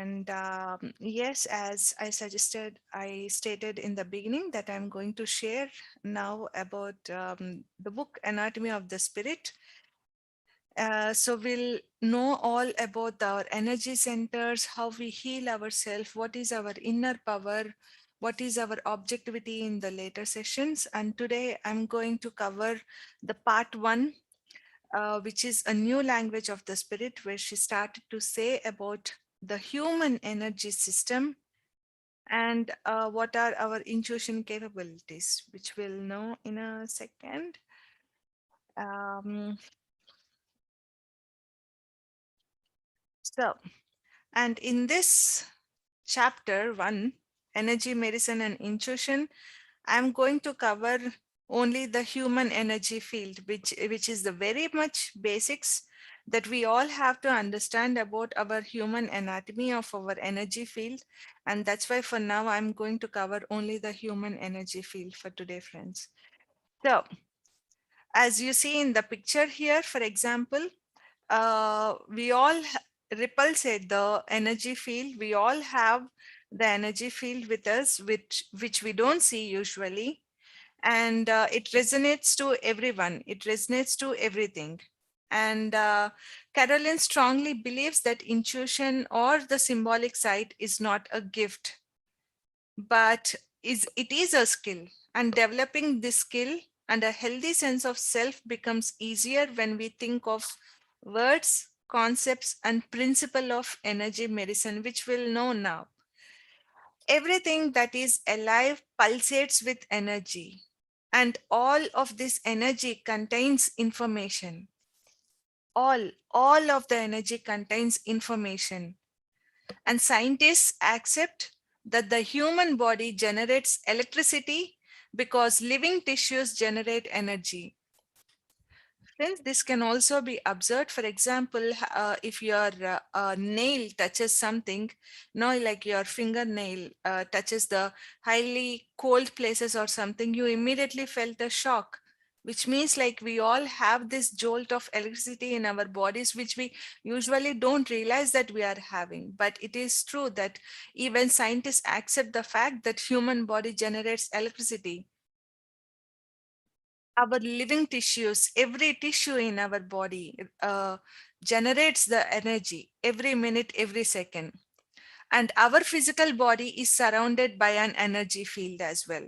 And yes, as I stated in the beginning that I'm going to share now about the book Anatomy of the Spirit. So we'll know all about our energy centers, how we heal ourselves, what is our inner power, what is our objectivity in the later sessions. And today I'm going to cover the part one, which is a new language of the spirit, where she started to say about the human energy system and what are our intuition capabilities, which we'll know in a second. Um, so, and in this chapter one, energy, medicine, and intuition, I'm going to cover only the human energy field, which is the very much basics that we all have to understand about our human anatomy of our energy field. And that's why for now, I'm going to cover only the human energy field for today, friends. So as you see in the picture here, for example, we all repulsate the energy field. We all have the energy field with us, which we don't see usually. And it resonates to everyone. It resonates to everything. And Caroline strongly believes that intuition or the symbolic sight is not a gift, but it is a skill. And developing this skill and a healthy sense of self becomes easier when we think of words, concepts, and principle of energy medicine, which we'll know now. Everything that is alive pulsates with energy, and all of this energy contains information. All of the energy contains information. And scientists accept that the human body generates electricity because living tissues generate energy. Friends, this can also be observed. For example, if your nail touches something, like your fingernail touches the highly cold places or something, you immediately felt a shock, which means like we all have this jolt of electricity in our bodies, which we usually don't realize that we are having. But it is true that even scientists accept the fact that human body generates electricity. Our living tissues, every tissue in our body generates the energy every minute, every second. And our physical body is surrounded by an energy field as well.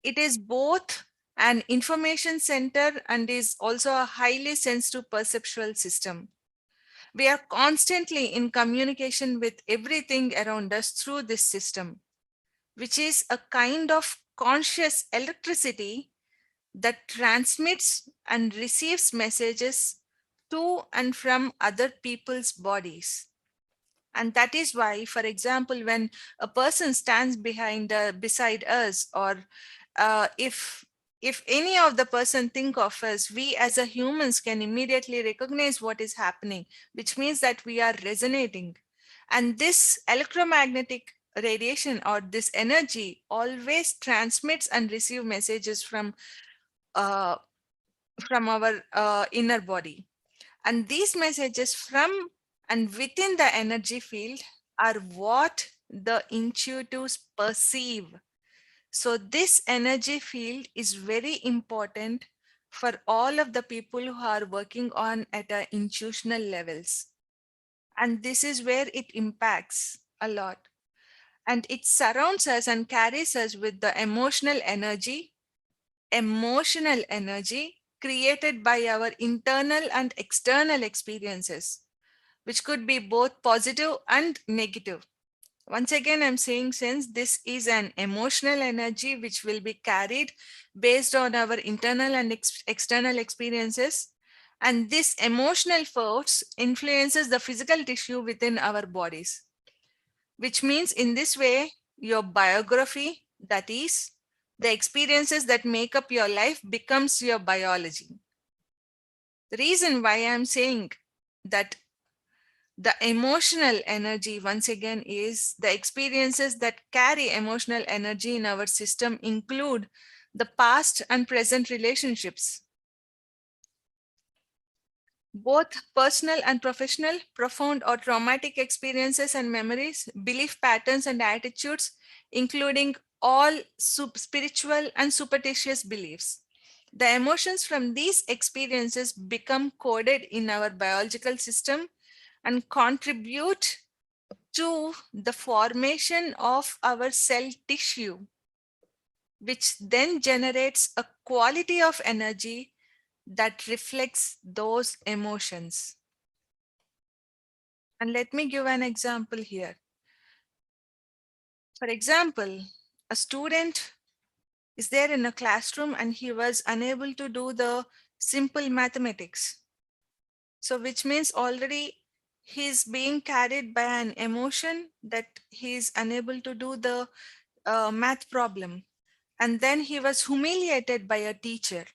It is both an information center and is also a highly sensitive perceptual system. We are constantly in communication with everything around us through this system, which is a kind of conscious electricity that transmits and receives messages to and from other people's bodies. And that is why, for example, when a person stands beside us, or if any of the person think of us, we as a humans can immediately recognize what is happening, which means that we are resonating. And this electromagnetic radiation or this energy always transmits and receive messages uh, from our inner body. And these messages from and within the energy field are what the intuitives perceive. So this energy field is very important for all of the people who are working on at a intuitional levels. And this is where it impacts a lot. And it surrounds us and carries us with the emotional energy created by our internal and external experiences, which could be both positive and negative. Once again, I'm saying, since this is an emotional energy which will be carried based on our internal and external experiences, and this emotional force influences the physical tissue within our bodies, which means in this way, your biography, that is, the experiences that make up your life, becomes your biology. The reason why I'm saying that the emotional energy, once again, is the experiences that carry emotional energy in our system include the past and present relationships. both personal and professional, profound or traumatic experiences and memories, belief patterns and attitudes, including all spiritual and superstitious beliefs. The emotions from these experiences become coded in our biological system and contribute to the formation of our cell tissue, which then generates a quality of energy that reflects those emotions. And let me give an example here. For example, a student is there in a classroom and he was unable to do the simple mathematics. So, which means already he's being carried by an emotion that he is unable to do the math problem. And then he was humiliated by a teacher.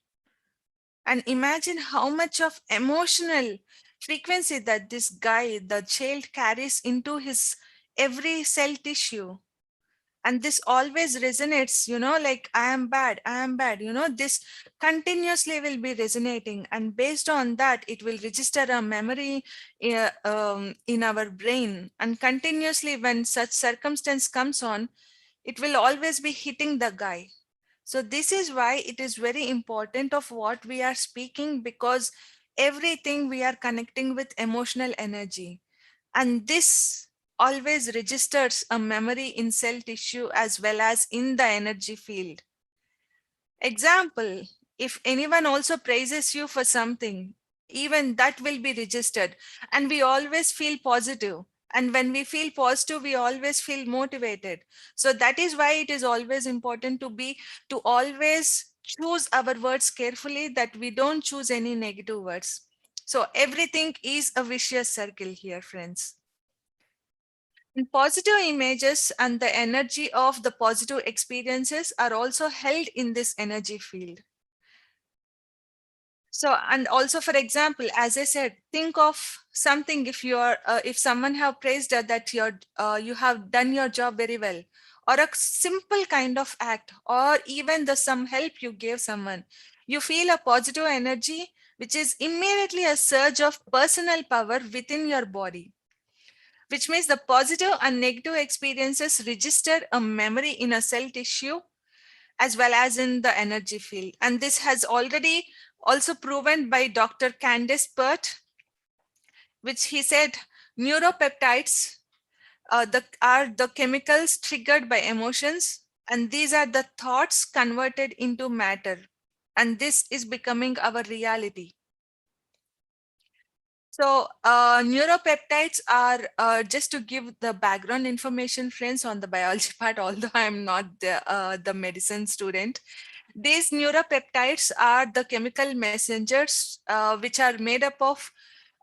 And imagine how much of emotional frequency that this guy, the child, carries into his every cell tissue. And this always resonates, like I am bad, I am bad, this continuously will be resonating. And based on that, it will register a memory in our brain. And continuously, when such circumstance comes on, it will always be hitting the guy. So this is why it is very important of what we are speaking, because everything we are connecting with emotional energy. And this always registers a memory in cell tissue as well as in the energy field. Example, if anyone also praises you for something, even that will be registered. And we always feel positive. And when we feel positive, we always feel motivated. So that is why it is always important to always choose our words carefully, that we don't choose any negative words. So everything is a vicious circle here, friends. And positive images and the energy of the positive experiences are also held in this energy field. So, and also, for example, as I said, think of something. If you are, if someone have praised that you have done your job very well, or a simple kind of act, or even the some help you gave someone, you feel a positive energy, which is immediately a surge of personal power within your body, which means the positive and negative experiences register a memory in a cell tissue as well as in the energy field. And this has already also proven by Dr. Candace Pert, which he said neuropeptides are the chemicals triggered by emotions, and these are the thoughts converted into matter. And this is becoming our reality. So neuropeptides are, just to give the background information, friends, on the biology part, although I'm not the medicine student. These neuropeptides are the chemical messengers which are made up of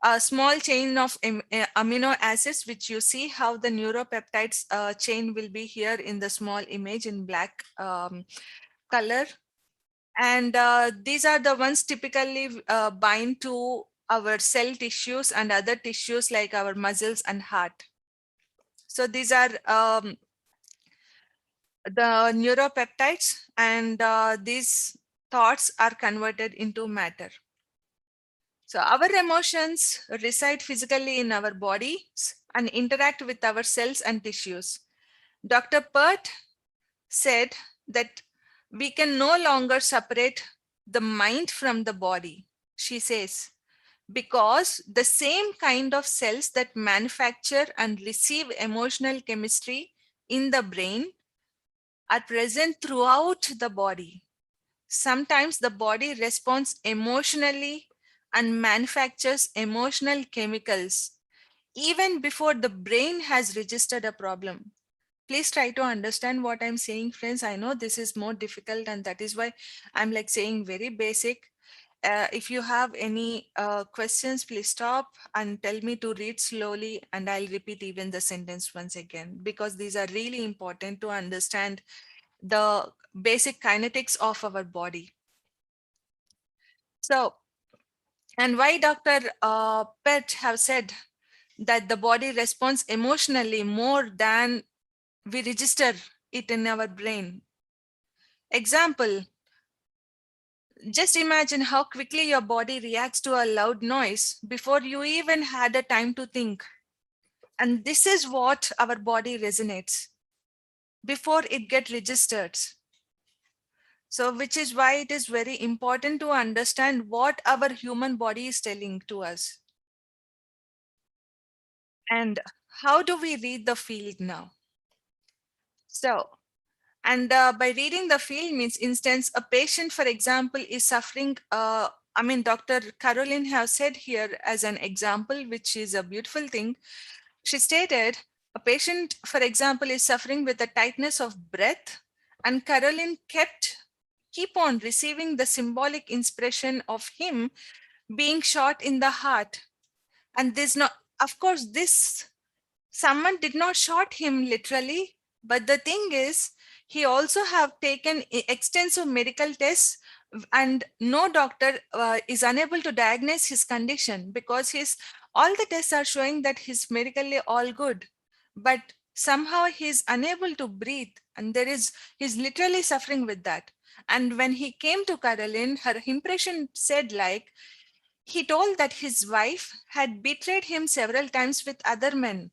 a small chain of amino acids, which you see how the neuropeptides chain will be here in the small image in black color. And these are the ones typically bind to our cell tissues and other tissues like our muscles and heart. So these are the neuropeptides, and these thoughts are converted into matter. So our emotions reside physically in our bodies and interact with our cells and tissues. Dr. Pert said that we can no longer separate the mind from the body. She says, because the same kind of cells that manufacture and receive emotional chemistry in the brain are present throughout the body. Sometimes the body responds emotionally and manufactures emotional chemicals even before the brain has registered a problem. Please try to understand what I'm saying, friends. I know this is more difficult, and that is why I'm like saying very basic. If you have any questions, please stop and tell me to read slowly, and I'll repeat even the sentence once again, because these are really important to understand the basic kinetics of our body. So, and why Dr. Pett have said that the body responds emotionally more than we register it in our brain. Example, Just imagine how quickly your body reacts to a loud noise before you even had a time to think. And this is what our body resonates before it gets registered. So, which is why it is very important to understand what our human body is telling to us. And how do we read the field now? So, and by reading the field means instance, a patient, for example, is suffering. Dr. Caroline has said here as an example, which is a beautiful thing. She stated, a patient, for example, is suffering with a tightness of breath, and Caroline keep on receiving the symbolic inspiration of him being shot in the heart. And this not, of course, this someone did not shot him literally, but the thing is, he also have taken extensive medical tests, and no doctor is unable to diagnose his condition because his all the tests are showing that he's medically all good, but somehow he's unable to breathe, and he's literally suffering with that. And when he came to Caroline, her impression said like, he told that his wife had betrayed him several times with other men,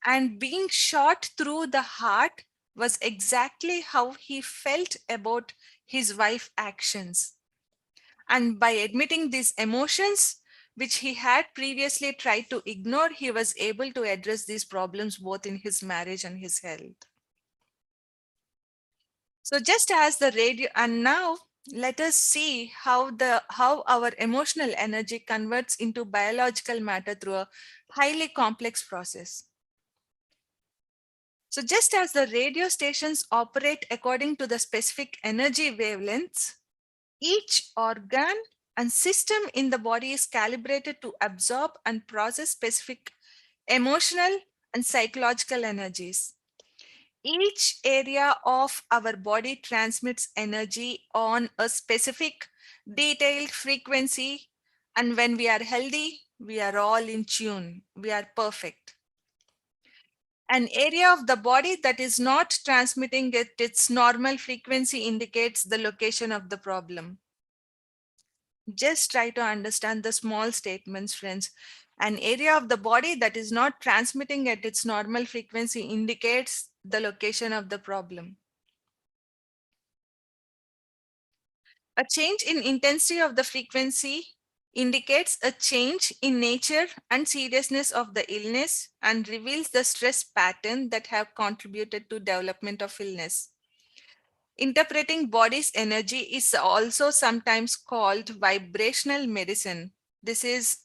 and being shot through the heart was exactly how he felt about his wife's actions. And by admitting these emotions, which he had previously tried to ignore, he was able to address these problems both in his marriage and his health. So just as the radio, and now let us see how our emotional energy converts into biological matter through a highly complex process. So just as the radio stations operate according to the specific energy wavelengths, each organ and system in the body is calibrated to absorb and process specific emotional and psychological energies. Each area of our body transmits energy on a specific detailed frequency, and when we are healthy, we are all in tune, we are perfect. An area of the body that is not transmitting at its normal frequency indicates the location of the problem. Just try to understand the small statements, friends. An area of the body that is not transmitting at its normal frequency indicates the location of the problem. A change in intensity of the frequency indicates a change in nature and seriousness of the illness and reveals the stress pattern that have contributed to development of illness. Interpreting body's energy is also sometimes called vibrational medicine. This is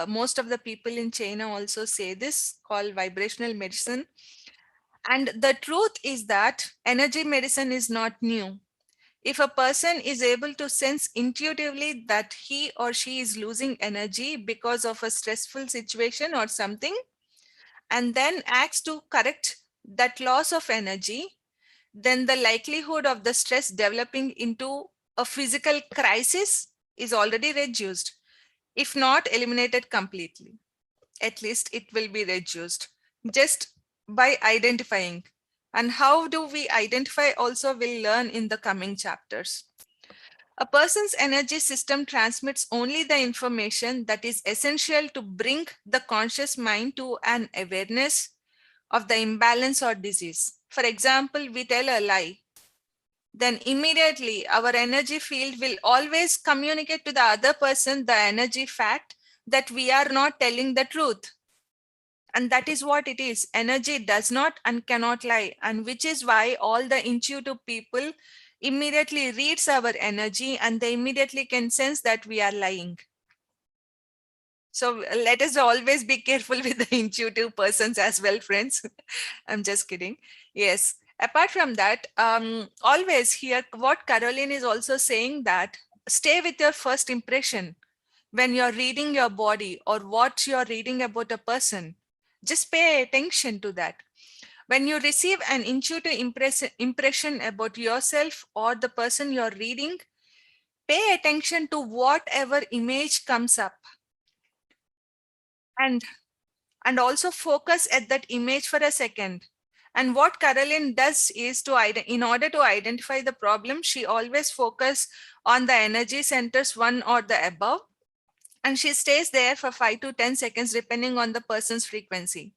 most of the people in China also say this, called vibrational medicine. And the truth is that energy medicine is not new. If a person is able to sense intuitively that he or she is losing energy because of a stressful situation or something, and then acts to correct that loss of energy, then the likelihood of the stress developing into a physical crisis is already reduced, if not eliminated completely. At least it will be reduced just by identifying. And how do we identify also we'll learn in the coming chapters. A person's energy system transmits only the information that is essential to bring the conscious mind to an awareness of the imbalance or disease. For example, we tell a lie, then immediately our energy field will always communicate to the other person the energy fact that we are not telling the truth. And that is what it is. Energy does not and cannot lie. And which is why all the intuitive people immediately reads our energy and they immediately can sense that we are lying. So let us always be careful with the intuitive persons as well, friends. I'm just kidding. Yes. Apart from that, always here, what Caroline is also saying that stay with your first impression when you're reading your body or what you're reading about a person. Just pay attention to that. When you receive an intuitive impression about yourself or the person you're reading, pay attention to whatever image comes up, and and also focus at that image for a second, And what Caroline does is in order to identify the problem, she always focuses on the energy centers, one or the above, and she stays there for 5 to 10 seconds depending on the person's frequency.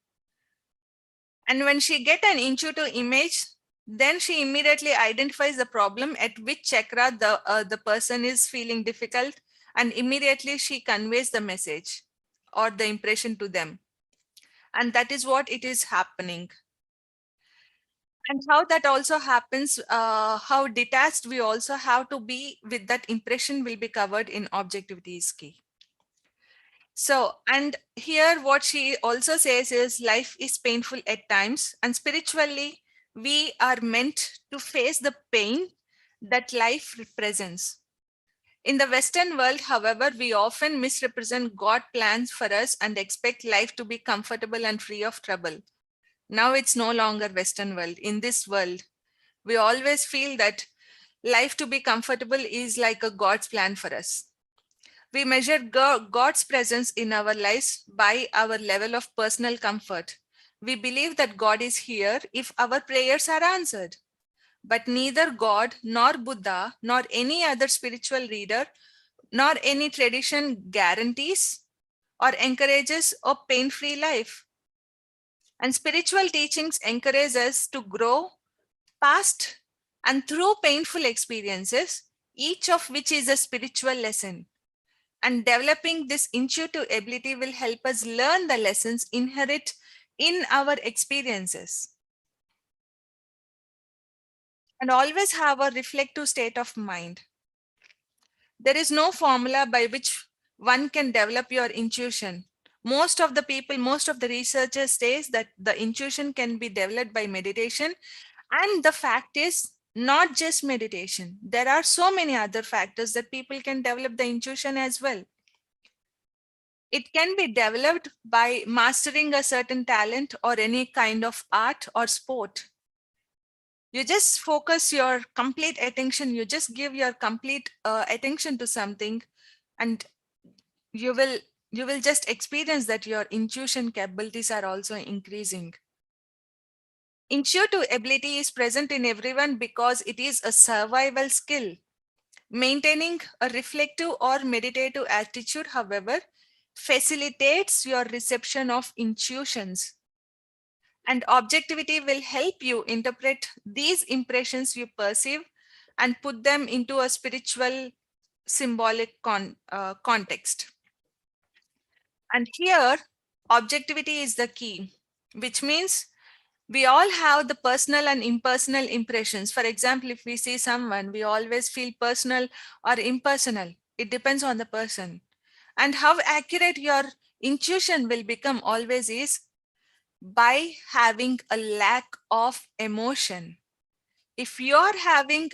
And when she get an intuitive image, then she immediately identifies the problem at which chakra the person is feeling difficult, and immediately she conveys the message or the impression to them. And that is what it is happening. And how that also happens, how detached we also have to be with that impression will be covered in objectivity is key. So, and here what she also says is life is painful at times, and spiritually, we are meant to face the pain that life represents. In the Western world, however, we often misrepresent God's plans for us and expect life to be comfortable and free of trouble. Now it's no longer Western world. In this world, we always feel that life to be comfortable is like a God's plan for us. We measure God's presence in our lives by our level of personal comfort. We believe that God is here if our prayers are answered. But neither God, nor Buddha, nor any other spiritual leader, nor any tradition guarantees or encourages a pain-free life. And spiritual teachings encourage us to grow past and through painful experiences, each of which is a spiritual lesson. And developing this intuitive ability will help us learn the lessons inherent in our experiences. And always have a reflective state of mind. There is no formula by which one can develop your intuition. Most of the people, most of the researchers says that the intuition can be developed by meditation. And the fact is, not just meditation. There are so many other factors that people can develop the intuition as well. It can be developed by mastering a certain talent or any kind of art or sport. You just focus your complete attention, you just give your complete attention to something, and you will just experience that your intuition capabilities are also increasing. Intuitive ability is present in everyone because it is a survival skill. Maintaining a reflective or meditative attitude, however, facilitates your reception of intuitions. And objectivity will help you interpret these impressions you perceive and put them into a spiritual symbolic context. And here, objectivity is the key, which means we all have the personal and impersonal impressions. For example, if we see someone, we always feel personal or impersonal. It depends on the person. And how accurate your intuition will become always is by having a lack of emotion. If you're having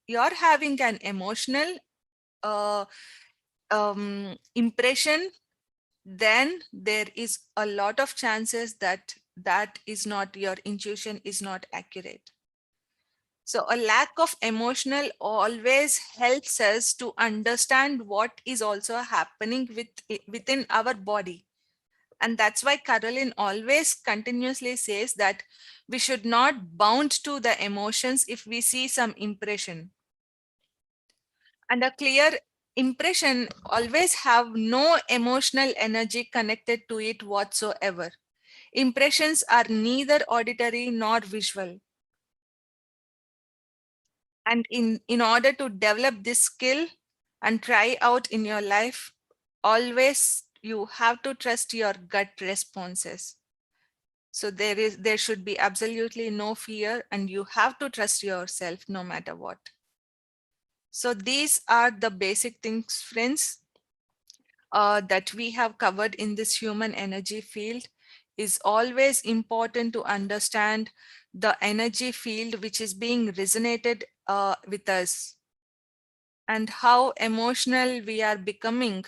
you're having an emotional uh, impression, then there is a lot of chances that that is not, your intuition is not accurate. So a lack of emotional always helps us to understand what is also happening within our body. And that's why Caroline always continuously says that we should not bound to the emotions if we see some impression. And a clear impression always have no emotional energy connected to it whatsoever. Impressions are neither auditory nor visual. And in order to develop this skill and try out in your life, always you have to trust your gut responses. So there should be absolutely no fear, and you have to trust yourself no matter what. So these are the basic things, friends, that we have covered in this human energy field. Is always important to understand the energy field which is being resonated with us, and how emotional we are becoming,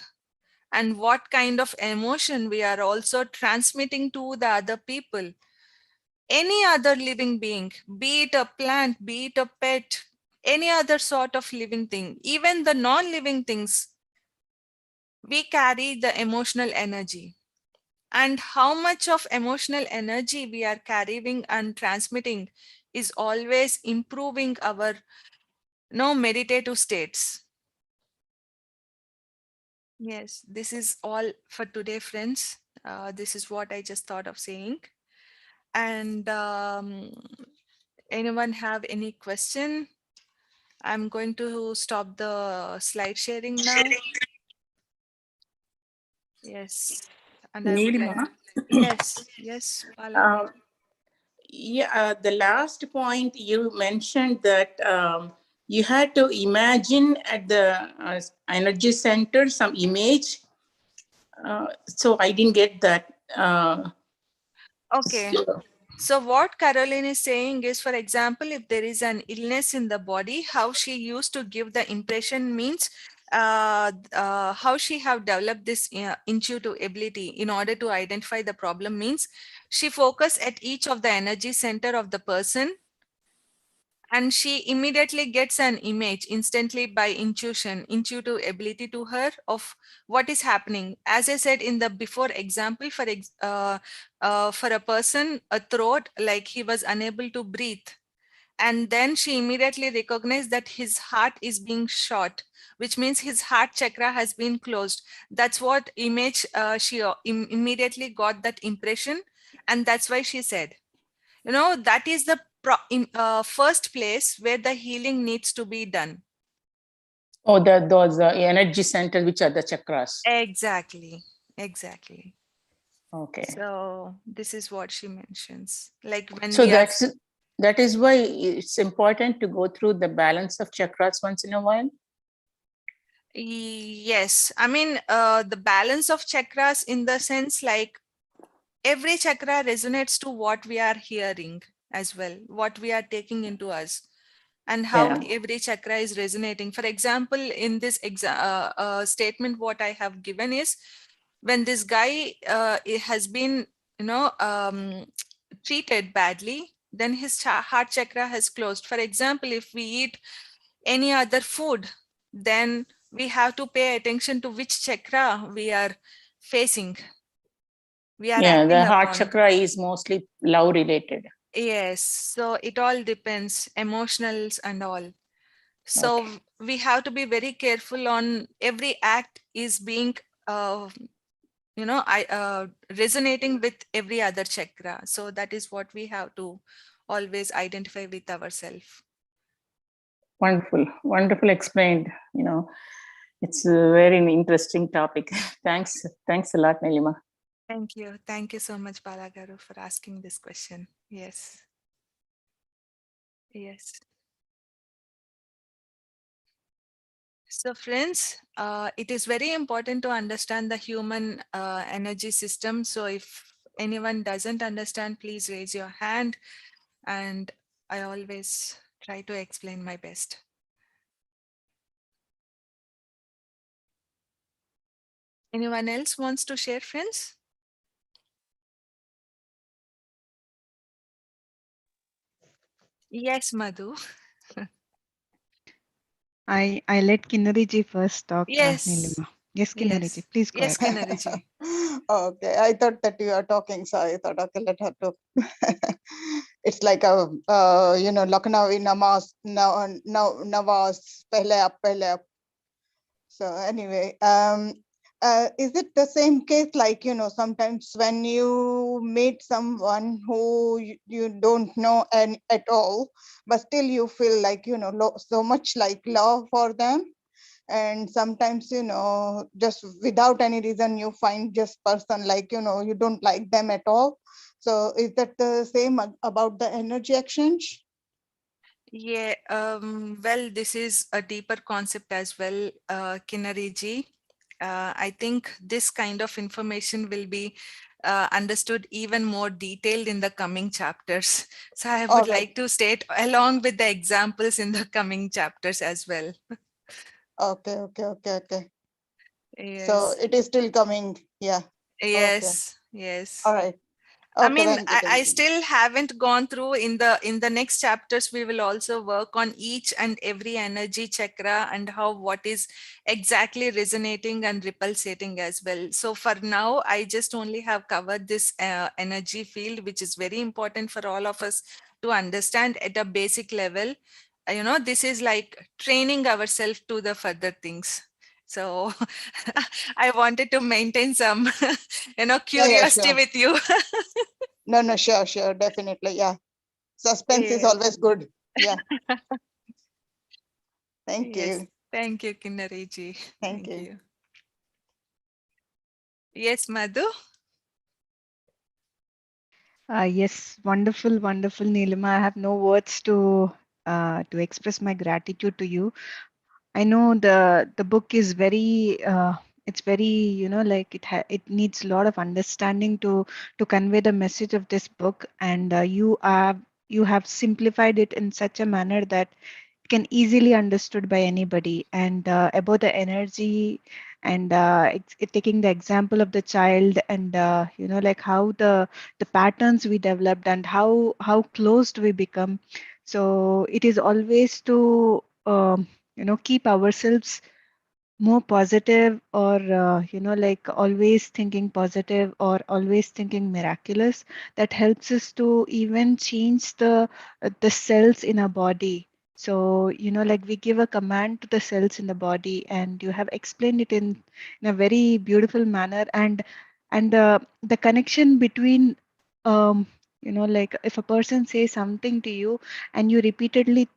and what kind of emotion we are also transmitting to the other people. Any other living being, be it a plant, be it a pet, any other sort of living thing, even the non-living things, we carry the emotional energy. and how much of emotional energy we are carrying and transmitting is always improving our meditative states. Yes, this is all for today, friends. This is what I just thought of saying. And anyone have any question? I'm going to stop the slide sharing now. Yes, and I would like Neelima, to. Yes, Pala. yeah, the last point you mentioned that you had to imagine at the energy center some image. So I didn't get that. Okay. So, So what Caroline is saying is, for example, if there is an illness in the body, how she used to give the impression means how she have developed this intuitive ability in order to identify the problem means she focus at each of the energy center of the person, and she immediately gets an image instantly by intuitive ability to her of what is happening. As I said in the before example, for a person, a throat, like he was unable to breathe, and then she immediately recognized that his heart is being shot, which means his heart chakra has been closed. That's what image she immediately got that impression, and that's why she said, that is the first place where the healing needs to be done. oh, those energy centers, which are the chakras. Exactly. Okay. So this is what she mentions, like when So we are. that is why it's important to go through the balance of chakras once in a while. Yes, I mean, the balance of chakras in the sense like every chakra resonates to what we are hearing as well, what we are taking into us, and how Yeah. every chakra is resonating. For example, in this statement, what I have given is when this guy has been, treated badly, then his heart chakra has closed. For example, if we eat any other food, then we have to pay attention to which chakra we are facing, we are Yeah, acting the heart upon. chakra is mostly love related. Yes, so it all depends, emotionals and all. So Okay. we have to be very careful on every act is being, uh, I resonating with every other chakra. So that is what we have to always identify with ourselves. Wonderful, wonderful explained. It's a very interesting topic. Thanks a lot, Neelima. Thank you so much, Balagaru, for asking this question. Yes. So, friends, it is very important to understand the human energy system. So, if anyone doesn't understand, please raise your hand, and I always try to explain my best. Anyone else wants to share, friends? Yes, Madhu. I let Kinnari ji first talk, Yes, Neelima. Yes, Kinnari ji, yes, please go yes, ahead. Kinnariji. Okay, I thought that you are talking, so I thought, okay, let her talk. It's like a, Lucknowi namaz, nawaz, pehle up. So anyway, is it the same case like, sometimes when you meet someone who you don't know at all, but still you feel like, so much like love for them? And sometimes, just without any reason, you find just person like, you don't like them at all. So is that the same about the energy exchange? Yeah, well, this is a deeper concept as well, Kinnariji. I think this kind of information will be understood even more detailed in the coming chapters. So I All would right. like to state along with the examples in the coming chapters as well. Okay. So Yes, it is still coming. Yeah. Okay. yes. All right. I Okay, mean, thank you, I thank you. still haven't gone through in the next chapters. We will also work on each and every energy chakra and how what is exactly resonating and repulsating as well. So for now, I just only have covered this energy field, which is very important for all of us to understand at a basic level. This is like training ourselves to the further things. So I wanted to maintain some, Yeah, curiosity sure. with you. No, sure, definitely. Yeah. Suspense is Yes. always good. Yeah. Thank Yes. you. Thank you, Kinnariji. Thank Thank you. you. Yes, Madhu. Yes, wonderful, wonderful, Neelima. I have no words to express my gratitude to you. I know the book is very it's very, like it needs a lot of understanding to convey the message of this book, and you have simplified it in such a manner that it can easily understood by anybody. And about the energy, and taking the example of the child, and like how the patterns we developed, and how closed we become. So it is always to keep ourselves more positive, or like always thinking positive, or always thinking miraculous, that helps us to even change the cells in our body. So like we give a command to the cells in the body, and you have explained it in a very beautiful manner. And the connection between like if a person says something to you, and you repeatedly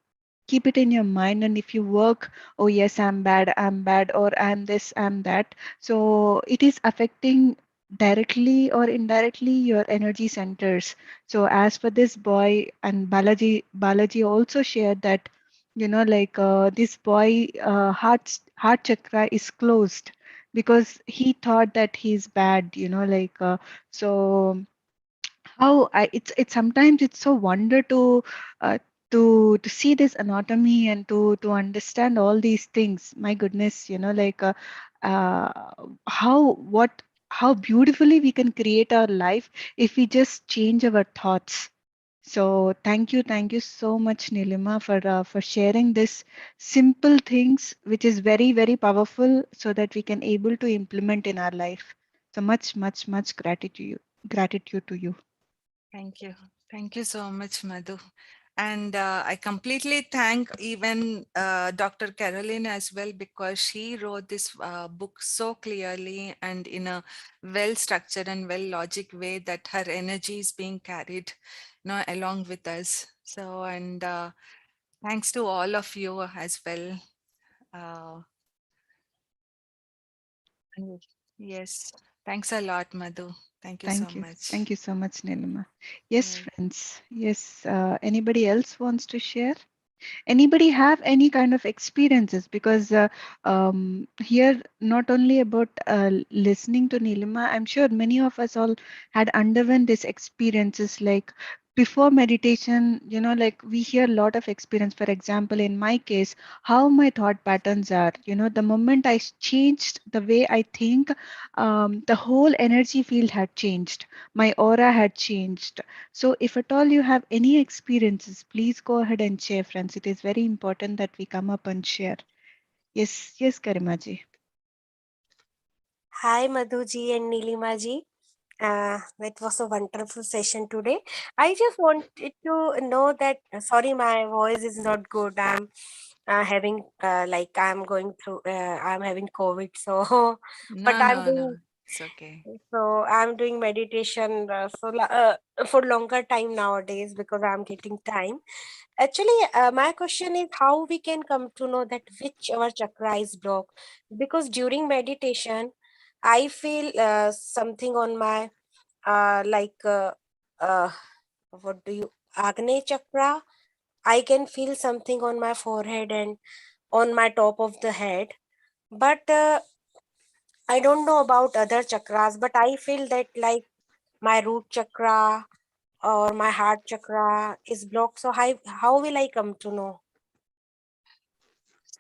keep it in your mind, and if you work, oh yes, I'm bad, or I'm this, I'm that, so it is affecting directly or indirectly your energy centers. So as for this boy, and Balaji also shared that, like this boy, heart chakra is closed because he thought that he's bad, like so how it's sometimes it's so wonder uh, to see this anatomy, and to understand all these things. My goodness, like uh, how what how beautifully we can create our life if we just change our thoughts. So thank you so much, Nilima, for sharing this simple things, which is very very powerful, so that we can able to implement in our life. So much gratitude to you. Thank you. Thank you so much, Madhu. And I completely thank even Dr. Caroline as well, because she wrote this book so clearly and in a well structured and well logic way that her energy is being carried, along with us. So, and thanks to all of you as well. Uh, and yes, thanks a lot, Madhu. Thank you so Thank you. much. Thank you so much, Nilima. Yes, Yes. friends. Yes. Anybody else wants to share? Anybody have any kind of experiences? Because here, not only about listening to Nilima, I'm sure many of us all had underwent these experiences, like before meditation, like we hear a lot of experience. For example, in my case, how my thought patterns are, the moment I changed the way I think, the whole energy field had changed, my aura had changed. So if at all you have any experiences, please go ahead and share, friends. It is very important that we come up and share. Yes, Karimaji. Hi, Madhuji and Neelima ji. That was a wonderful session today. I just wanted to know that, sorry, my voice is not good. I'm having, I'm going through, I'm having COVID. So, but No, no, no. It's okay. I'm doing meditation for longer time nowadays because I'm getting time. Actually, my question is how we can come to know that which our chakra is blocked. Because during meditation, I feel something on my like uh, what do you Agni chakra. I can feel something on my forehead and on my top of the head, but I don't know about other chakras. But I feel that like my root chakra or my heart chakra is blocked. So how will I come to know?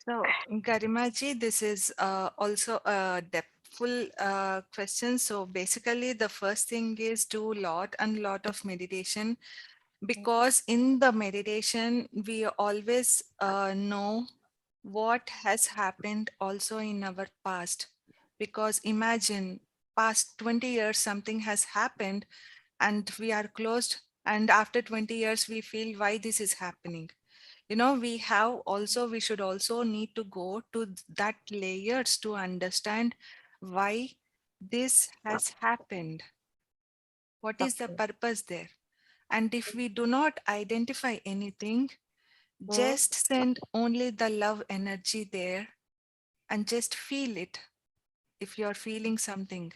So, Garimaji, this is also a depth wonderful question. So basically, the first thing is do lot and lot of meditation, because in the meditation we always know what has happened also in our past. Because imagine past 20 years something has happened and we are closed, and after 20 years we feel why this is happening. We should also need to go to that layers to understand why this has happened, what is the Okay. purpose there. And if we do not identify anything, Mm, just send only the love energy there and just feel it if you're feeling something.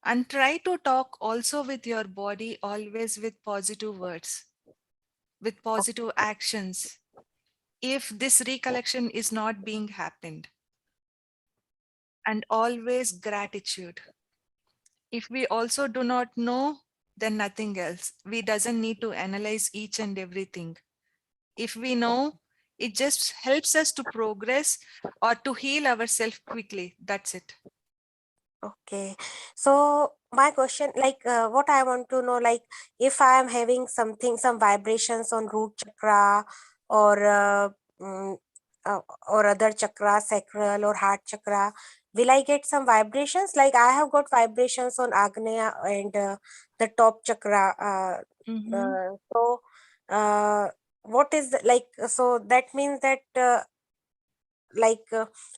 And try to talk also with your body, always with positive words, with positive actions. If this recollection is not being happened, and always gratitude. If we also do not know, then nothing else. We doesn't need to analyze each and everything. If we know, it just helps us to progress or to heal ourselves quickly. That's it. okay. So my question, like, what I want to know, like, if I am having something, some vibrations on root chakra, or mm, uh, or other chakra, sacral or heart chakra, will I get some vibrations? Like I have got vibrations on Agnya and the top chakra. Mm-hmm. So, uh, what is like? So that means that. Like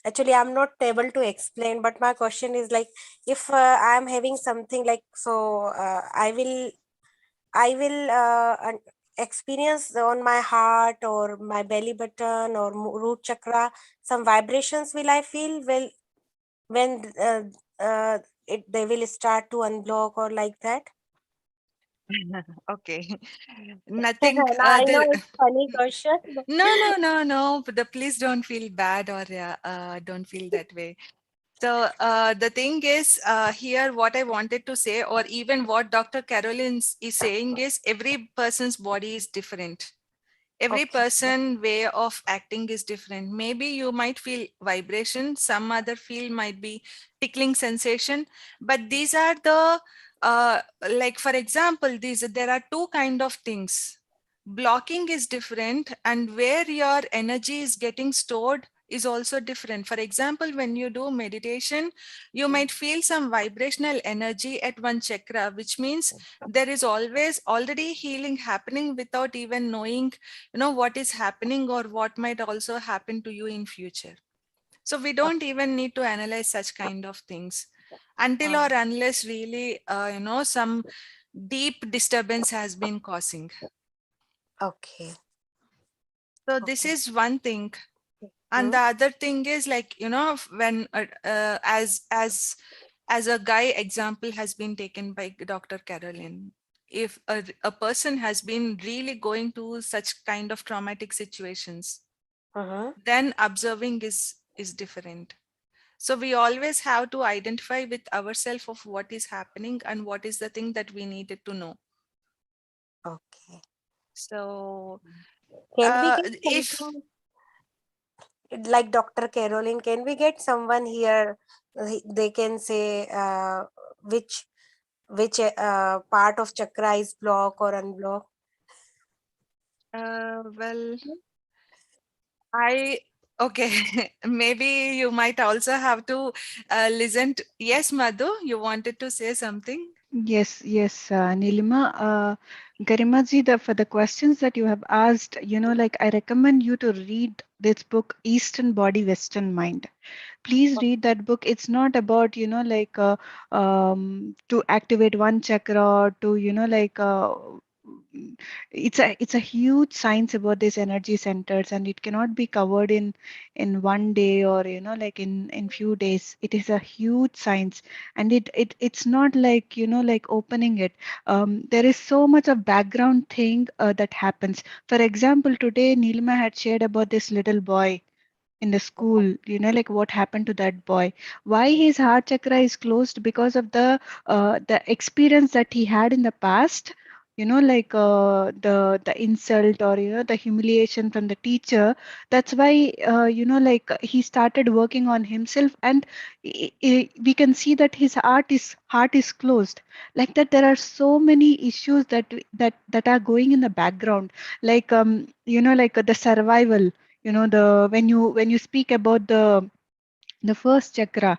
actually I'm not able to explain, but my question is like, if I'm having something like, so I will experience on my heart or my belly button or root chakra, some vibrations will I feel when they will start to unblock or like that. Okay. Nothing. Now I know it's funny question. No, no, no, no. Please don't feel bad or don't feel that way. So the thing is here, what I wanted to say, or even what Dr. Carolyn is saying, is every person's body is different. Every Okay. person way of acting is different. Maybe you might feel vibration, some other feel might be tickling sensation, but these are the like for example, these there are two kind of things. Blocking is different, and where your energy is getting stored is also different. For example, when you do meditation, you might feel some vibrational energy at one chakra, which means there is always already healing happening without even knowing what is happening or what might also happen to you in future. So we don't even need to analyze such kind of things until or unless really some deep disturbance has been causing. Okay. So this Okay. is one thing. And Hmm. the other thing is, like, when as a guy example has been taken by Dr. Carolyn, if a person has been really going to such kind of traumatic situations, Uh-huh. then observing is different. So we always have to identify with ourselves of what is happening and what is the thing that we needed to know. Okay. So Can we get if something like Dr. Caroline? Can we get someone here? They can say which part of chakra is block or unblock. well, I okay. Maybe you might also have to listen to. Yes, Madhu, you wanted to say something. Yes, yes, Neelima. Garimaji, for the questions that you have asked, like I recommend you to read this book, Eastern Body, Western Mind. Please read that book. It's not about like to activate one chakra or to like it's a huge science about these energy centers, and it cannot be covered in one day or like in few days. It is a huge science, and it's not like like opening it. There is so much of background thing that happens. For example, today Neelima had shared about this little boy in the school, like what happened to that boy, why his heart chakra is closed, because of the experience that he had in the past, like the insult, or the humiliation from the teacher. That's why like he started working on himself, and we can see that his heart is closed. Like that, there are so many issues that are going in the background, like like the survival. The when you speak about the first chakra,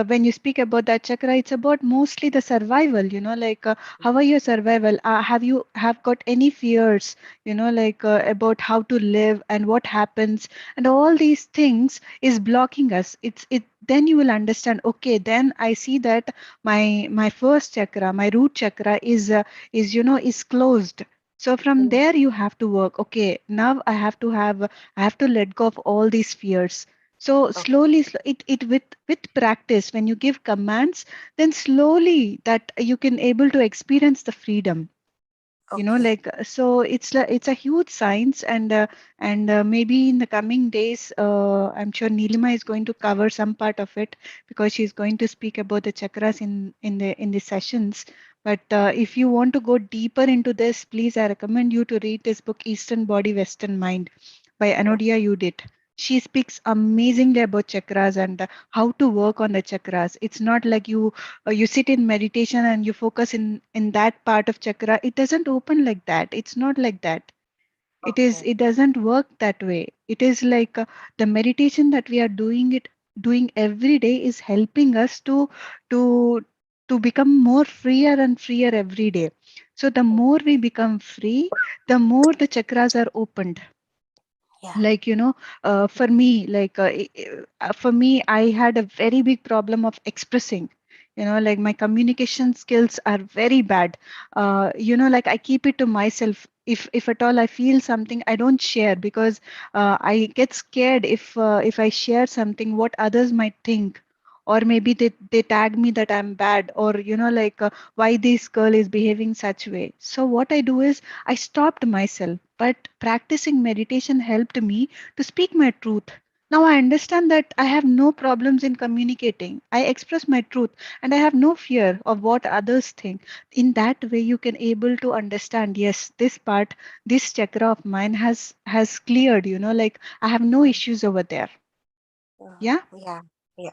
when you speak about that chakra, it's about mostly the survival. Like how are your survival, have got any fears, like about how to live and what happens, and all these things is blocking us. It then you will understand, okay, then I see that my first chakra, my root chakra is closed. So from there you have to work. Okay, now I have to let go of all these fears. So slowly, it with practice, when you give commands, then slowly that you can able to experience the freedom. Okay. Like so it's a huge science, and maybe in the coming days, I'm sure Neelima is going to cover some part of it, because she's going to speak about the chakras in the sessions. But if you want to go deeper into this, please, I recommend you to read this book, Eastern Body, Western Mind, by Anodia Udit. She speaks amazingly about chakras and how to work on the chakras. It's not like you sit in meditation and you focus in that part of chakra. It doesn't open like that. It's not like that. Okay. It doesn't work that way. It is like the meditation that we are doing every day is helping us to to become more freer and freer every day. So the more we become free, the more the chakras are opened. Yeah. Like for me, like for me, I had a very big problem of expressing. Like my communication skills are very bad. Like I keep it to myself. If at all I feel something, I don't share, because I get scared if I share something, what others might think. Or maybe they tag me that I'm bad, or like why this girl is behaving such way. So what I do is I stopped myself, but practicing meditation helped me to speak my truth. Now I understand that I have no problems in communicating. I express my truth, and I have no fear of what others think. In that way, you can able to understand, yes, this part, this chakra of mine has cleared, like I have no issues over there. Yeah. Yeah. Yeah.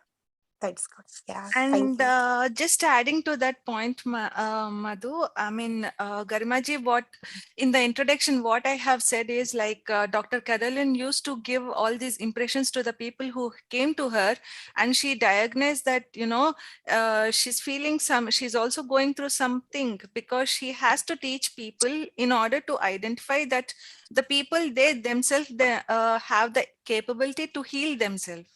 That's good. Yeah. Thank And you. just adding to that point, Madhu, I mean, Garimaji, what in the introduction, what I have said is like Dr. Carolyn used to give all these impressions to the people who came to her, and she diagnosed that, she's feeling she's also going through something, because she has to teach people in order to identify that the people, they themselves, they have the capability to heal themselves,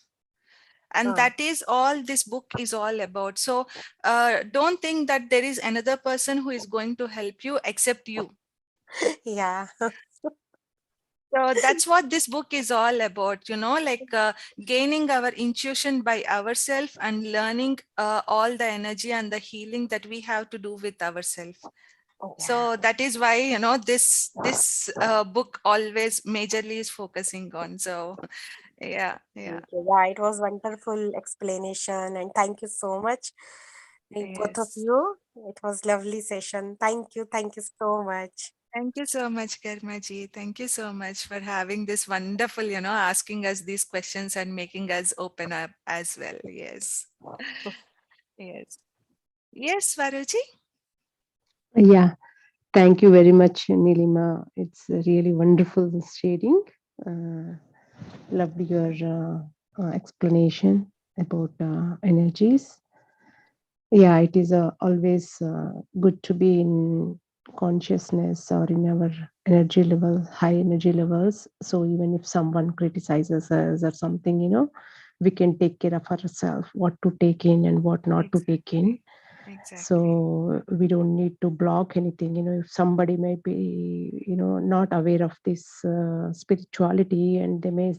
and Oh, that is all this book is all about. So don't think that there is another person who is going to help you except you. yeah. So that's what this book is all about, like gaining our intuition by ourselves and learning all the energy and the healing that we have to do with ourselves. Yeah. So that is why, this book always majorly is focusing on. So yeah, yeah. Thank you. Yeah, it was wonderful explanation, and thank you so much, both of Yes. you. It was lovely session. Thank you. Thank you so much. Thank you so much, Karmaji. Thank you so much for having this wonderful, asking us these questions and making us open up as well. Yes. Yes. Yes, Varuji. Yeah, thank you very much, Neelima. It's a really wonderful sharing. Uh, Loved your explanation about energies. Yeah, it is always good to be in consciousness or in our energy level, high energy levels. So even if someone criticizes us or something, we can take care of ourselves, what to take in and what not to take in. Exactly. Exactly. So we don't need to block anything. If somebody may be not aware of this spirituality, and they may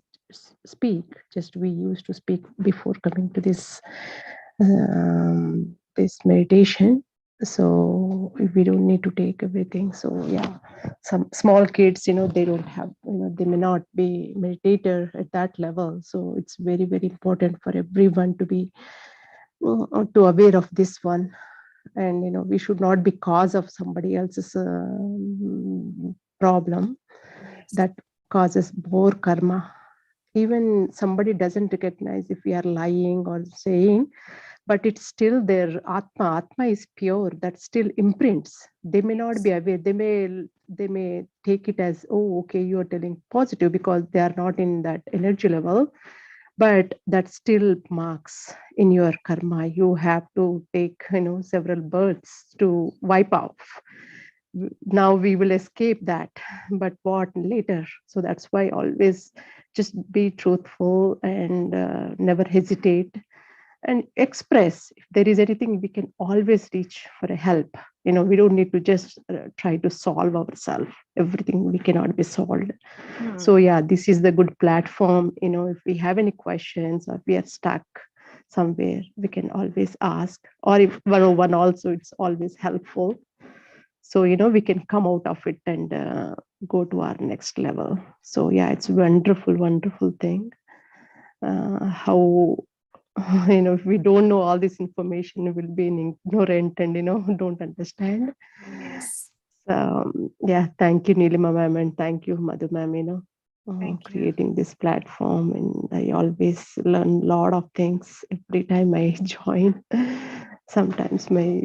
speak, just we used to speak before coming to this meditation. So we don't need to take everything. So yeah, some small kids, they don't have, they may not be meditator at that level. So it's very, very important for everyone to be to aware of this one. and we should not be cause of somebody else's problem Yes. that causes more karma. Even somebody doesn't recognize if we are lying or saying, but it's still their atma. Atma is pure. That still imprints. They may not be aware. They may take it as, oh, okay, you are telling positive because they are not in that energy level, but that still marks in your karma. You have to take several births to wipe off. Now we will escape that, but what later? So that's why always just be truthful and never hesitate and express. If there is anything, we can always reach for a help. We don't need to just try to solve ourselves. Everything we cannot be solved. So yeah, this is the good platform. If we have any questions or if we are stuck somewhere, we can always ask, or if 101 also, it's always helpful. So we can come out of it and go to our next level. So yeah, it's wonderful thing. How if we don't know all this information, we will be ignorant and don't understand. Yes. So yeah, thank you, Neelima ma'am, and thank you, Madhu ma'am, Thank you. creating this platform. And I always learn a lot of things every time I join. Sometimes my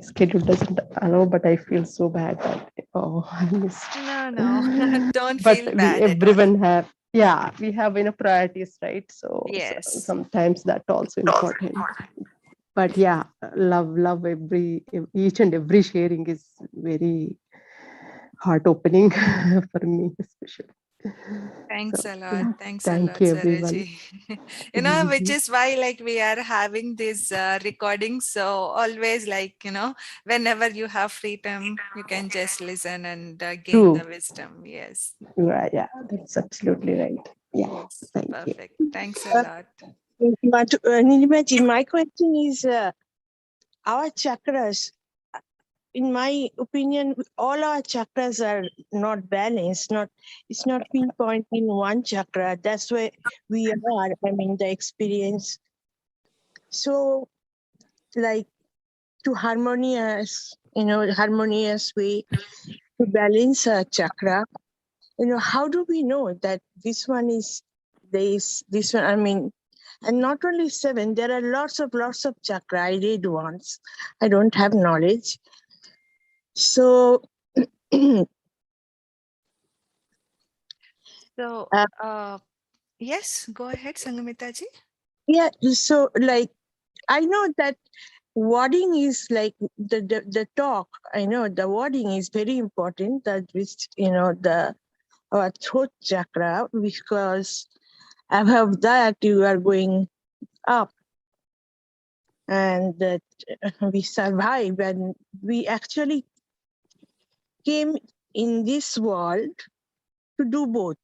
schedule doesn't allow, but I feel so bad that I missed. No, don't But feel we bad at all. everyone have, yeah, we have priorities, right? So Yes. sometimes that also important. But yeah, love each and every sharing is very heart opening for me especially. Thanks So a lot. yeah, Thanks a thank lot, you everyone. Saraji. Which is why we are having these recordings. So always whenever you have free time, you can just listen and gain the True. wisdom. Yes. Yeah, that's absolutely right. Yeah, Yes. thank you. Perfect. Thanks a lot. Neelima, my question is our chakras. In my opinion, all our chakras are not balanced. It's not pinpoint in one chakra. That's where we are. I mean, the experience. So, like to harmonious way to balance a chakra. How do we know that this one is this one? I mean, and not only 7. There are lots of chakra. I read once. I don't have knowledge. So. So, yes, go ahead, Sangamita ji. Yeah, so I know that wording is like the talk. I know the wording is very important. That which our throat chakra, because above that you are going up, and that we survive, and we actually came in this world to do both.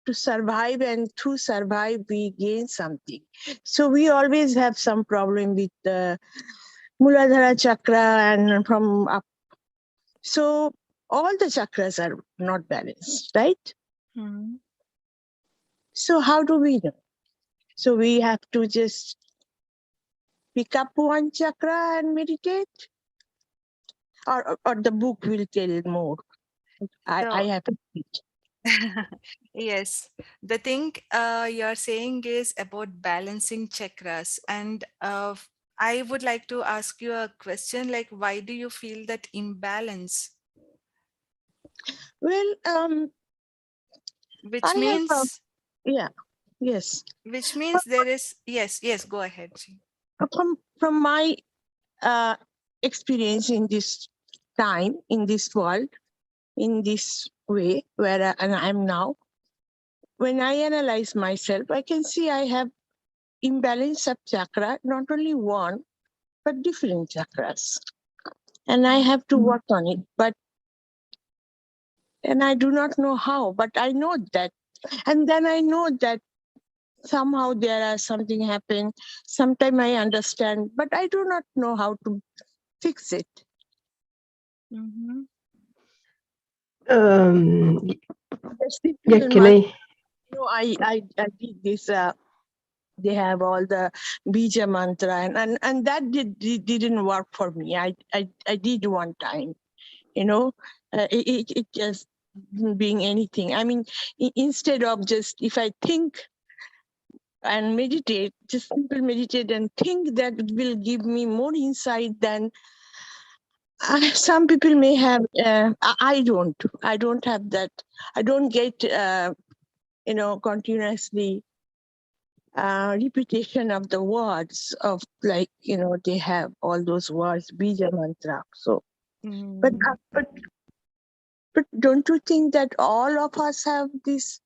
To survive, and through survive we gain something. So we always have some problem with the Muladhara chakra and from up. So all the chakras are not balanced, right? So how do we know? So we have to just pick up one chakra and meditate, or the book will tell more. I have to teach. Yes, the thing you're saying is about balancing chakras, and I would like to ask you a question, like why do you feel that imbalance? Well, Which I have means, yeah, yes. there is, yes, go ahead. Ji. From my experience in this time, in this world, in this way where I'm now, when I analyze myself, I can see I have imbalance of chakra, not only one, but different chakras. And I have to work on it, and I do not know how, but I know that. And then I know that somehow there are something happen. Sometimes I understand, but I do not know how to fix it. Um, Just this yeah, little can month, I? I did this they have all the bija mantra, and that didn't work for me. I did one time, it just being anything. I mean, instead of just, if I think and meditate, just simple meditate and think, that it will give me more insight than some people may have. I don't have that. I don't get continuously repetition of the words of, like, they have all those words, bija mantra. So but Mm. but don't you think that all of us have this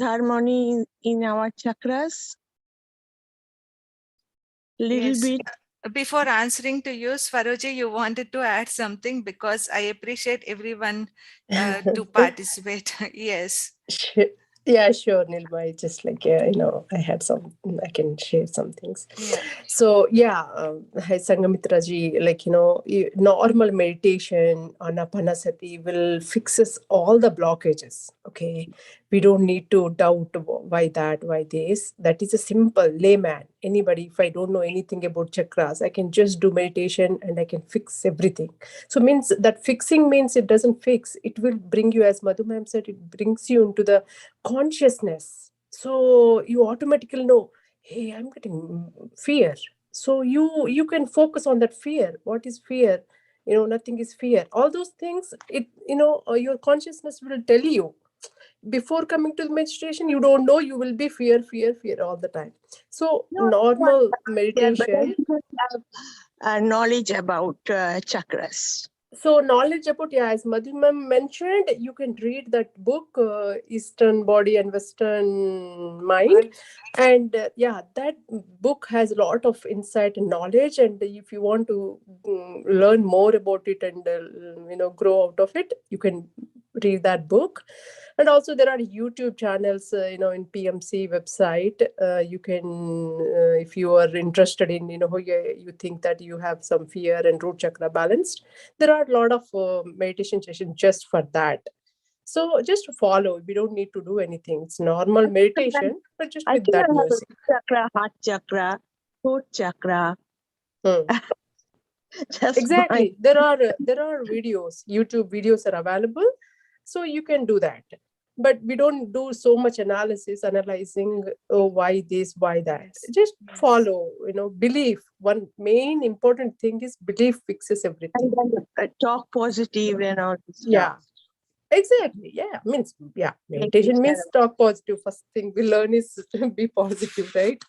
harmony in our chakras? Little Yes. bit. Before answering to you, Swaroji, you wanted to add something because I appreciate everyone to participate. Yes. Sure. Yeah, sure, Nilma. It's just like, I had some, I can share some things. Yeah. So, yeah, hi, Sangamitra ji, like, normal meditation on Apanasati will fixes all the blockages. Okay. We don't need to doubt why that, why this. That is a simple layman. Anybody, if I don't know anything about chakras, I can just do meditation and I can fix everything. So means that fixing means it doesn't fix. It will bring you, as Madhu ma'am said, it brings you into the consciousness. So you automatically know, hey, I'm getting fear. So you can focus on that fear. What is fear? Nothing is fear. All those things, your consciousness will tell you. Before coming to the meditation, you don't know, you will be fear, fear, fear all the time. So No, normal yeah, but I meditation. don't have knowledge about chakras. So knowledge about, yeah, as Madhu ma'am mentioned, you can read that book, Eastern Body and Western Mind. And yeah, that book has a lot of insight and knowledge. And if you want to learn more about it and, grow out of it, you can read that book. And also there are YouTube channels, in PMC website. You can, if you are interested in, you think that you have some fear and root chakra balanced, there are a lot of meditation sessions just for that. So just follow. We don't need to do anything. It's normal meditation, but just I with think I that have music. a chakra, heart chakra, throat chakra. Hmm. Just Exactly. There are videos. YouTube videos are available, so you can do that. But we don't do so much analyzing, why this, why that. Yes. Just Yes. follow. Belief. One main important thing is belief fixes everything. And then talk positive and all this Yeah. stuff. Exactly. Yeah. Means, yeah. Meditation means talk positive. First thing we learn is be positive, right?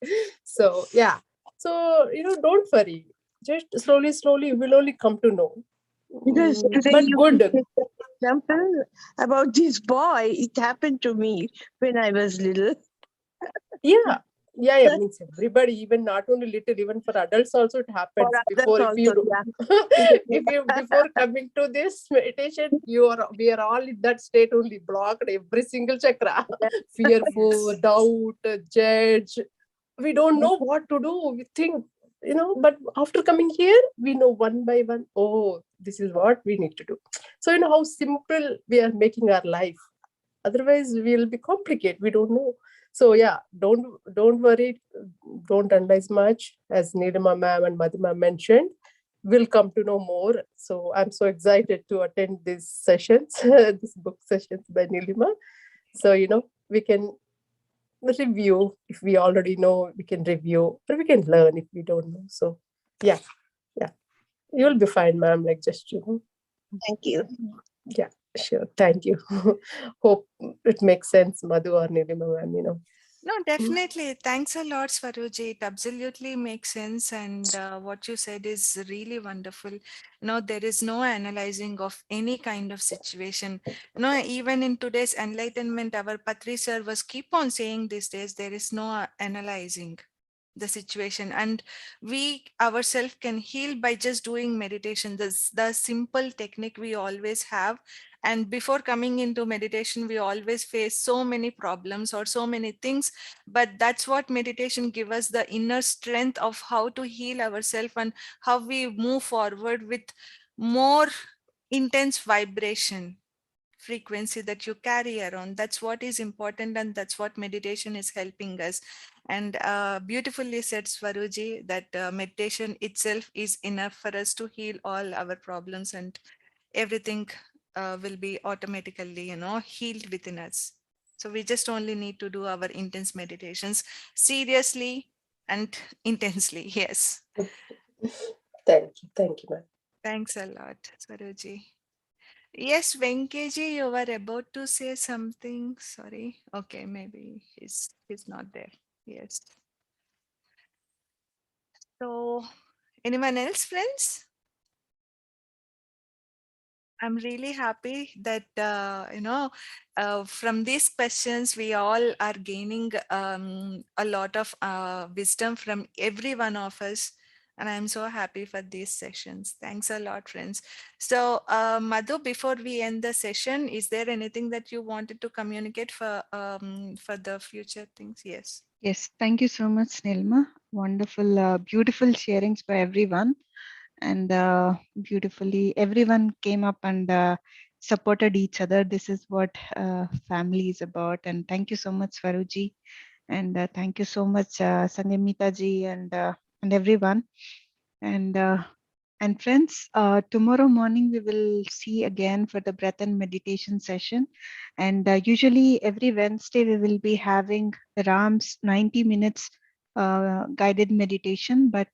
So yeah. So don't worry. Just slowly, slowly, you will only come to know. Because today But you good. take an example about this boy. It happened to me when I was little. Yeah. Yeah. Means everybody, even not only little, even for adults also it For happens. others Before, if you also, do, yeah. if you before coming to this meditation, we are all in that state only, blocked every single chakra, fearful, Yes. doubt, judge. We don't know what to do. We think, but after coming here, we know one by one, oh, this is what we need to do. So how simple we are making our life. Otherwise we'll be complicated, we don't know. So yeah, don't worry, don't analyze much. As Neelima ma'am and Madhuma mentioned, we'll come to know more. So I'm so excited to attend these sessions, these book sessions by Neelima. So we can review. If we already know, we can review, or we can learn if we don't know. So yeah, you'll be fine, ma'am. Like, just Thank you. yeah, sure. Thank you. Hope it makes sense, Madhu or Nilima, ma'am. No, definitely. Thanks a lot, Swaruji. It absolutely makes sense. And what you said is really wonderful. No, there is no analyzing of any kind of situation. No, even in today's enlightenment, our Patri sir was keep on saying these days, there is no analyzing the situation, and we ourselves can heal by just doing meditation. This the simple technique we always have, and before coming into meditation we always face so many problems or so many things, but that's what meditation give us, the inner strength of how to heal ourselves and how we move forward with more intense vibration. frequency that you carry around. That's what is important, and that's what meditation is helping us. And beautifully said, Swaruji, that meditation itself is enough for us to heal all our problems, and everything will be automatically, healed within us. So we just only need to do our intense meditations seriously and intensely. Yes. Thank you, ma'am. Thanks a lot, Swaruji. Yes, Venkeji, you were about to say something. Sorry. Okay, maybe he's not there. Yes. So, anyone else, friends? I'm really happy that from these questions we all are gaining a lot of wisdom from every one of us, and I'm so happy for these sessions. Thanks a lot, friends. So, Madhu, before we end the session, is there anything that you wanted to communicate for the future things? Yes. Yes, thank you so much, Neelima. Wonderful, beautiful sharings by everyone. And beautifully, everyone came up and supported each other. This is what family is about. And thank you so much, Faruji. And thank you so much, Sangamita ji, and everyone. And and friends, tomorrow morning we will see again for the breath and meditation session. And usually every Wednesday we will be having Ram's 90 minutes guided meditation. But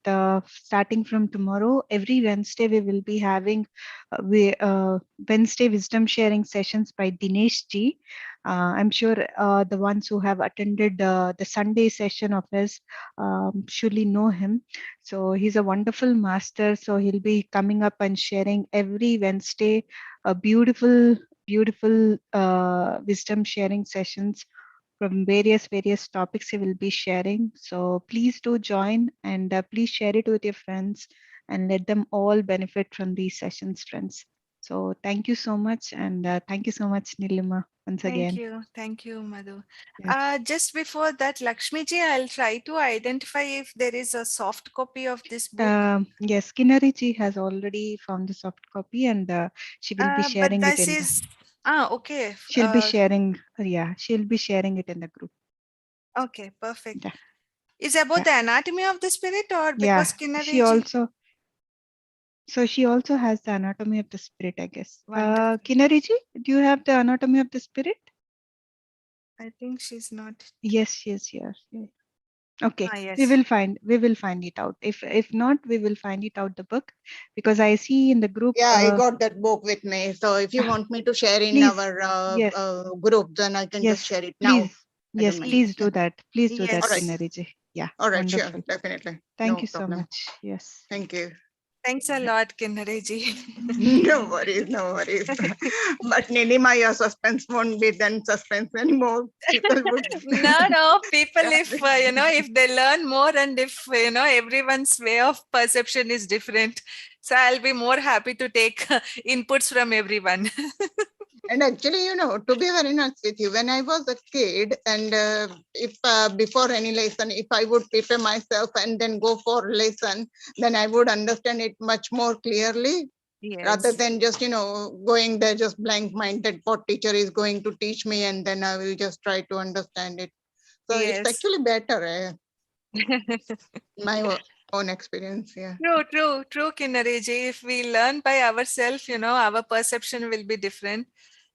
starting from tomorrow, every Wednesday we will be having Wednesday wisdom sharing sessions by Dinesh ji. I'm sure the ones who have attended the Sunday session of his surely know him. So he's a wonderful master. So he'll be coming up and sharing every Wednesday a beautiful wisdom sharing sessions from various topics he will be sharing. So please do join, and please share it with your friends and let them all benefit from these sessions, friends. So thank you so much, and thank you so much, Nilima, once Thank again. you. Thank you, Madhu. Yes. Just before that, Lakshmi ji, I'll try to identify if there is a soft copy of this book. Yes, Kinnari ji has already found the soft copy, and she will be But sharing it this in the. is, okay. She'll be sharing. Yeah, she'll be sharing it in the group. Okay, perfect. Yeah, Is about yeah, the anatomy of the spirit, or yeah. because She Kinnari ji? also. So she also has the anatomy of the spirit, I guess. Wonderful. Kinnari ji, do you have the anatomy of the spirit? I think she's not. Yes, she is here. Yeah. Okay, we Yes. will find it out. If not, we will find it out the book, because I see in the group. Yeah, I got that book with me. So if you want me to share in Please, our yes, group, then I can just yes, share it now. please, I don't yes, mind. please Yeah. do that. Please do that, All right. Yes. Kinnari ji. Yeah, All right. Sure. wonderful. Definitely. Thank No you so problem. much. Yes. Thank you. Thanks a lot, Kinnari ji. No worries. No worries. But Neelima, your suspense won't be then suspense anymore. People would. No, people, if if they learn more, and if everyone's way of perception is different, so I'll be more happy to take inputs from everyone. And actually, to be very honest with you, when I was a kid, and if before any lesson, if I would prepare myself and then go for lesson, then I would understand it much more clearly, rather Yes. than just going there just blank minded what teacher is going to teach me, and then I will just try to understand it. So it's Yes. actually better, my own experience. Yeah. True, Kinnari ji. If we learn by ourselves, our perception will be different.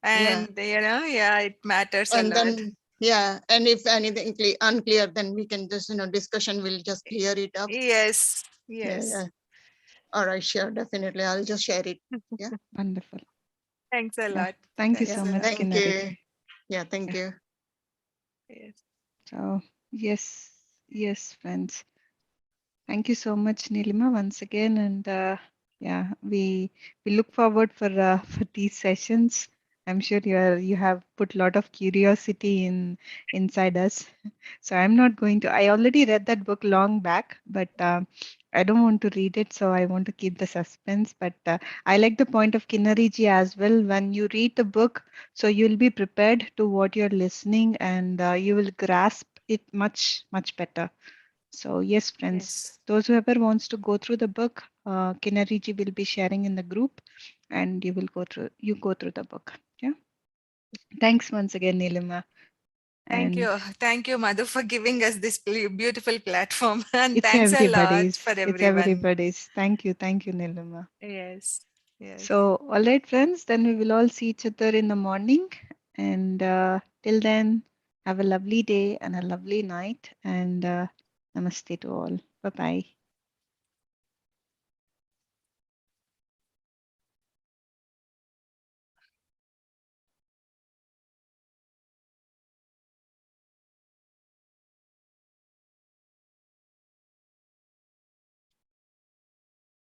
Yeah. And, yeah, it matters a And lot. then, yeah, and if anything unclear, then we can just discussion will just clear it up. Yes, Yeah, yes. yeah. All right, sure, definitely. I'll just share it. Yeah. Wonderful. Thanks a Yeah. lot. Thank you Thanks so Yeah. a much, lot. Thank Kinnari you. ji. Yeah, thank Yeah. you. Yes. So yes, friends. Thank you so much, Nilima, once again, and yeah, we look forward for these sessions. I'm sure you have put a lot of curiosity inside us. So I'm not going to. I already read that book long back, but I don't want to read it, so I want to keep the suspense. But I like the point of Kinnari ji as well. When you read the book, so you'll be prepared to what you're listening, and you will grasp it much better. So yes, friends, Yes. those whoever wants to go through the book, Kinnari ji will be sharing in the group, and you go through the book. Yeah. Thanks once again, Neelima. Thank you. Thank you, Madhu, for giving us this beautiful platform. And It's thanks a lot everybody's. for It's everyone. everybody's. Thank you, Neelima. Yes. Yes. So, all right, friends, then we will all see each other in the morning. And till then, have a lovely day and a lovely night. And namaste to all. Bye bye.